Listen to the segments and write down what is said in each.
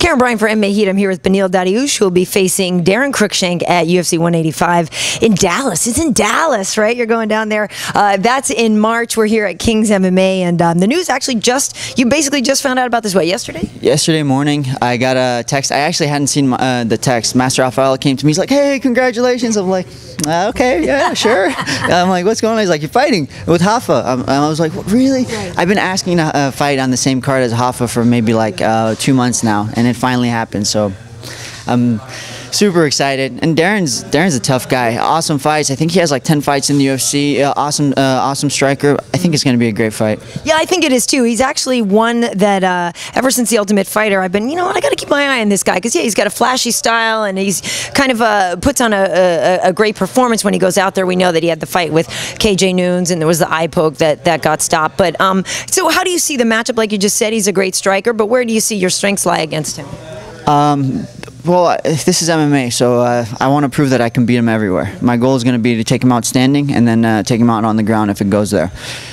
Karyn Bryant for MMA H.E.A.T. I'm here with Beneil Dariush, who will be facing Daron Cruickshank at UFC 185 in Dallas. It's in Dallas, right? You're going down there. That's in March. We're here at Kings MMA, and the news actually you basically just found out about this, what, yesterday? Yesterday morning, I got a text. I actually hadn't seen the text. Master Rafael came to me. He's like, hey, congratulations. I'm like, okay, yeah, sure. I'm like, what's going on? He's like, you're fighting with H.E.A.T. I was like, what, really? Right. I've been asking to fight on the same card as H.E.A.T for maybe like 2 months now, and it finally happened. So I'm super excited. And Daron's a tough guy. Awesome fights. I think he has like 10 fights in the UFC. Awesome striker. I think it's going to be a great fight. Yeah, I think it is too. He's actually one that ever since The Ultimate Fighter, I've been, you know what, I got to keep my eye on this guy, because yeah, he's got a flashy style, and he's kind of puts on a great performance when he goes out there. We know that he had the fight with KJ Noons, and there was the eye poke that got stopped. But so how do you see the matchup? Like you just said, he's a great striker, but where do you see your strengths lie against him? Well, this is MMA, so I want to prove that I can beat him everywhere. My goal is going to be to take him out standing and then take him out on the ground if it goes there.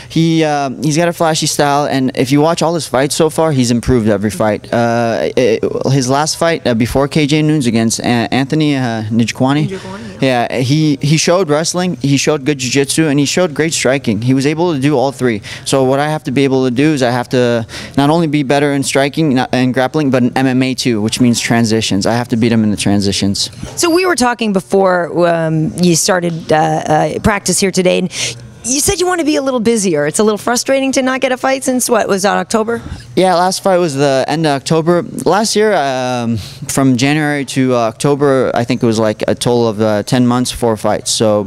He's got a flashy style, and if you watch all his fights so far, he's improved every fight. His last fight before KJ Noons against Anthony Nijem, yeah, he showed wrestling, he showed good jiu-jitsu, and he showed great striking. He was able to do all three. So what I have to be able to do is I have to not only be better in striking and grappling, but in MMA too, which means transitions. I have to beat him in the transitions. So we were talking before you started practice here today, and you said you want to be a little busier. It's a little frustrating to not get a fight since, what, was that October? Yeah, last fight was the end of October. Last year, from January to October, I think it was like a total of 10 months, 4 fights. So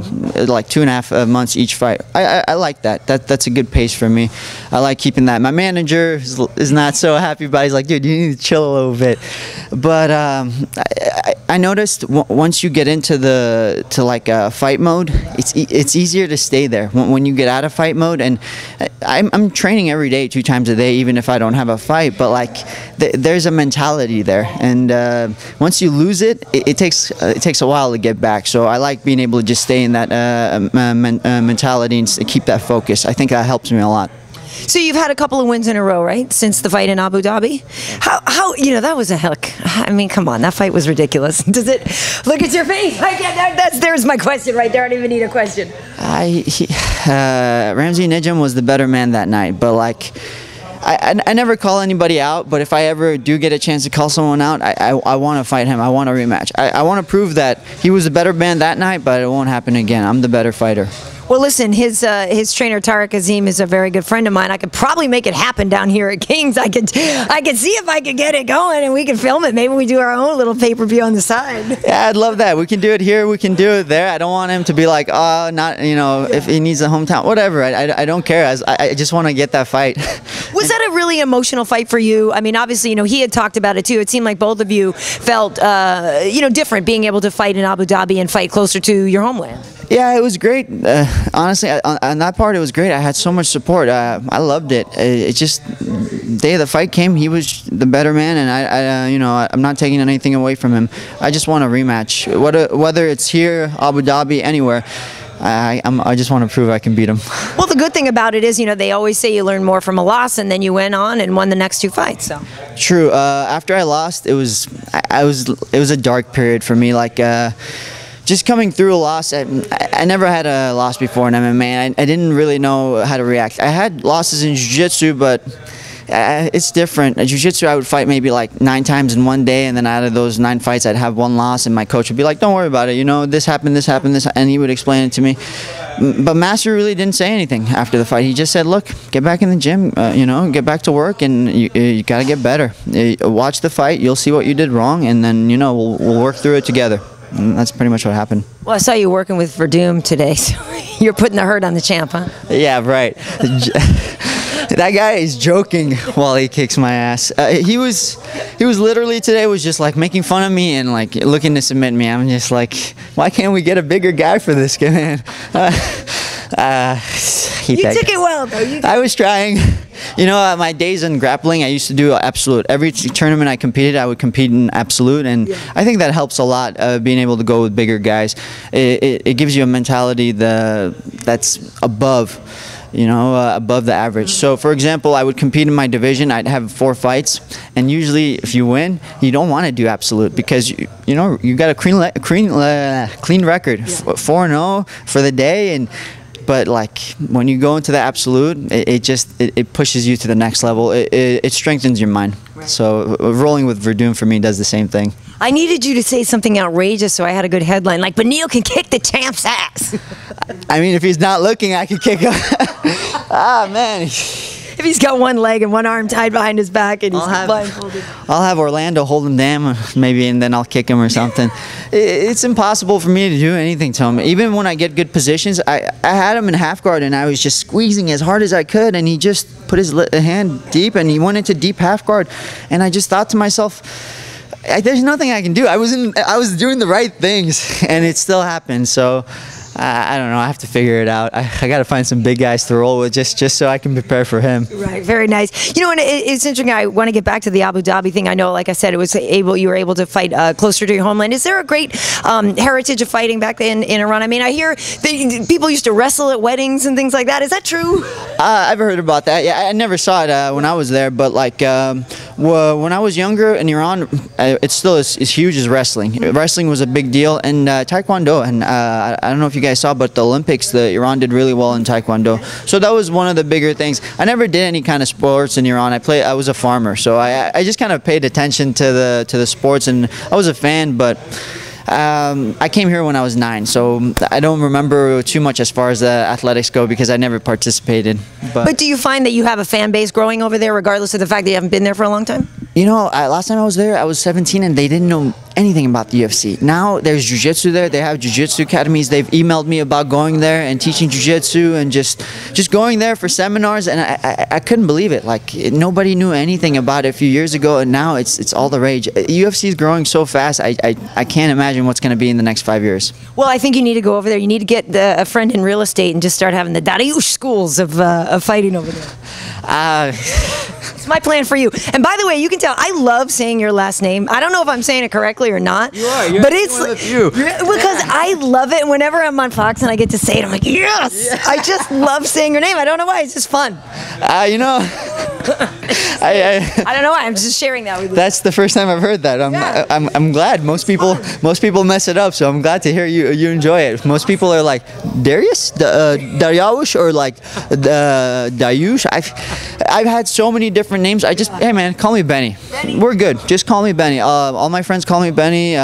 like 2.5 months each fight. I like that. That's a good pace for me. I like keeping that. My manager is not so happy about it. He's like, dude, you need to chill a little bit. But I noticed once you get into like fight mode, it's easier to stay there when you get out of fight mode. And I'm training every day, 2 times a day, even if I don't have a fight. But like there's a mentality there, and once you lose it, it takes a while to get back. So I like being able to just stay in that mentality and keep that focus. I think that helps me a lot. So you've had a couple of wins in a row, right, since the fight in Abu Dhabi? How you know, that was a heck. I mean, come on, that fight was ridiculous. Does it? Look at your face. There's my question right there. I don't even need a question. Ramsey Nijem was the better man that night, but like, I never call anybody out, but if I ever do get a chance to call someone out, I want to fight him. I want a rematch. I want to prove that he was the better man that night, but it won't happen again. I'm the better fighter. Well, listen, his trainer Tariq Azim is a very good friend of mine. I could probably make it happen down here at Kings. I could see if I could get it going, and we can film it. Maybe we do our own little pay-per-view on the side. Yeah, I'd love that. We can do it here. We can do it there. I don't want him to be like, oh, not, you know, if he needs a hometown, whatever. I don't care. I just want to get that fight. Was that a really emotional fight for you? I mean, obviously, you know, he had talked about it too. It seemed like both of you felt, you know, different, being able to fight in Abu Dhabi and fight closer to your homeland. Yeah, it was great. Honestly, on that part, it was great. I had so much support. I loved it. It just, the day the fight came, he was the better man, and you know, I'm not taking anything away from him. I just want a rematch, whether it's here, Abu Dhabi, anywhere. I just want to prove I can beat him. Well, the good thing about it is, you know, they always say you learn more from a loss, and then you went on and won the next 2 fights. So true. After I lost, it was a dark period for me. Like. Just coming through a loss, I never had a loss before in MMA. I didn't really know how to react. I had losses in jiu-jitsu, but it's different. In jiu-jitsu, I would fight maybe like 9 times in one day, and then out of those 9 fights, I'd have 1 loss, and my coach would be like, don't worry about it. You know, this happened, and he would explain it to me. But Master really didn't say anything after the fight. He just said, look, get back in the gym, you know, get back to work, and you got to get better. Watch the fight. You'll see what you did wrong, and then, you know, we'll work through it together. And that's pretty much what happened. Well, I saw you working with Werdum today, so you're putting the hurt on the champ, huh? Yeah, right. That guy is joking while he kicks my ass. He was literally today was just like making fun of me and like looking to submit me. I'm just like, why can't we get a bigger guy for this guy, man? You took it well, though. I was trying. You know, my days in grappling, I used to do absolute. Every tournament I competed, I would compete in absolute, and yeah. I think that helps a lot, being able to go with bigger guys. It gives you a mentality that's above you know, above the average. So, for example, I would compete in my division. I'd have 4 fights, and usually, if you win, you don't want to do absolute because you know you got a clean record, 4-0 for the day, but like when you go into the absolute, it pushes you to the next level. It strengthens your mind. Right. So rolling with Werdum for me does the same thing. I needed you to say something outrageous, so I had a good headline like Beneil can kick the champ's ass. I mean, if he's not looking, I could kick him. Ah, man. If he's got one leg and one arm tied behind his back and he's blindfolded. I'll have Orlando hold him down, maybe, and then I'll kick him or something. It's impossible for me to do anything to him. Even when I get good positions, I had him in half guard, and I was just squeezing as hard as I could, and he just put his hand deep, and he went into deep half guard, and I just thought to myself, there's nothing I can do. I was doing the right things, and it still happened. So I don't know. I have to figure it out. I got to find some big guys to roll with just so I can prepare for him. Right. Very nice. You know, and it's interesting. I want to get back to the Abu Dhabi thing. I know, like I said, you were able to fight closer to your homeland. Is there a great heritage of fighting back in Iran? I mean, I hear people used to wrestle at weddings and things like that. Is that true? I've heard about that. Yeah, I never saw it when I was there, but like when I was younger in Iran, it still is huge as wrestling. Wrestling was a big deal, and Taekwondo. And I don't know if you guys saw, but the Olympics, Iran did really well in Taekwondo. So that was one of the bigger things. I never did any kind of sports in Iran. I was a farmer, so I just kind of paid attention to the sports, and I was a fan, but I came here when I was 9, so I don't remember too much as far as the athletics go because I never participated. But do you find that you have a fan base growing over there regardless of the fact that you haven't been there for a long time? You know, last time I was there, I was 17 and they didn't know anything about the UFC. Now there's jiu-jitsu there. They have jiu-jitsu academies. They've emailed me about going there and teaching jiu-jitsu and just going there for seminars, and I couldn't believe it. Like, nobody knew anything about it a few years ago, and now it's all the rage. UFC is growing so fast. I can't imagine what's going to be in the next 5 years. Well, I think you need to go over there. You need to get a friend in real estate and just start having the Dariush schools of fighting over there. It's my plan for you. And by the way, you can tell I love saying your last name. I don't know if I'm saying it correctly or not. You are. But it's one of you. Because I love it. Whenever I'm on Fox and I get to say it, I'm like, yes! Yeah. I just love saying your name. I don't know why. It's just fun. You know, I don't know why. I'm just sharing that with you. That's the first time I've heard that. I'm glad. Most people mess it up, so I'm glad to hear you enjoy it. Most people are like Darius, Dariush, or like Dariush. I've had so many different names. Hey man, call me Benny. We're good. Just call me Benny. All my friends call me Benny.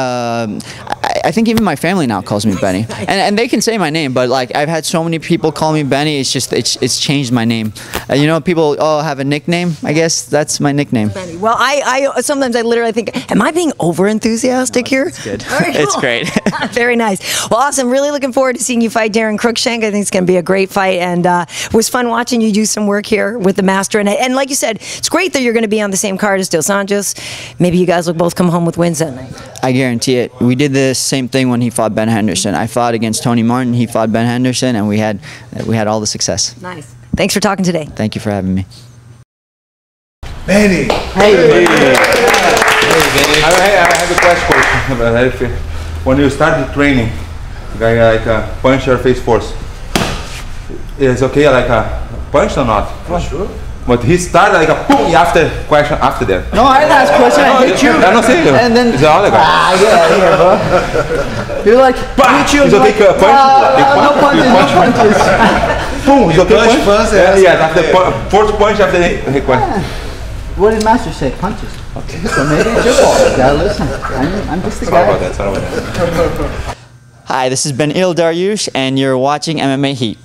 I think even my family now calls me Benny, and they can say my name, but like I've had so many people call me Benny. It's just it's changed my name. You know, people have a nickname. I guess that's my nickname. Benny. Well, I sometimes I literally think, am I being over enthusiastic here? It's good. Right, cool. It's great. Very nice. Well, awesome. Really looking forward to seeing you fight Daron Cruickshank. I think it's going to be a great fight, and it was fun watching you do some work here with the master. And like you said, it's great that you're going to be on the same card as Dos Anjos. Maybe you guys will both come home with wins that night. I guarantee it. We did the same thing when he fought Ben Henderson. I fought against Tony Martin. He fought Ben Henderson, and we had all the success. Nice. Thanks for talking today. Thank you for having me. Benny. Hey, Benny. I have a question. When you started training, like punch your face first. Is okay like a punch or not? For sure. But he started like a boom after that. No, I didn't ask a question. I hit you. I don't say you. And then it's all like get out of here, bro. You're like, hit you. It's okay, like, no punches, no punches. Boom, it's okay. Punch first, yeah, after fourth punch after he punch. What did Master say? Punches. Okay. So maybe it's your fault. You gotta listen. I'm just the guy. Sorry about that. Hi, this is Beneil Dariush, and you're watching MMA Heat.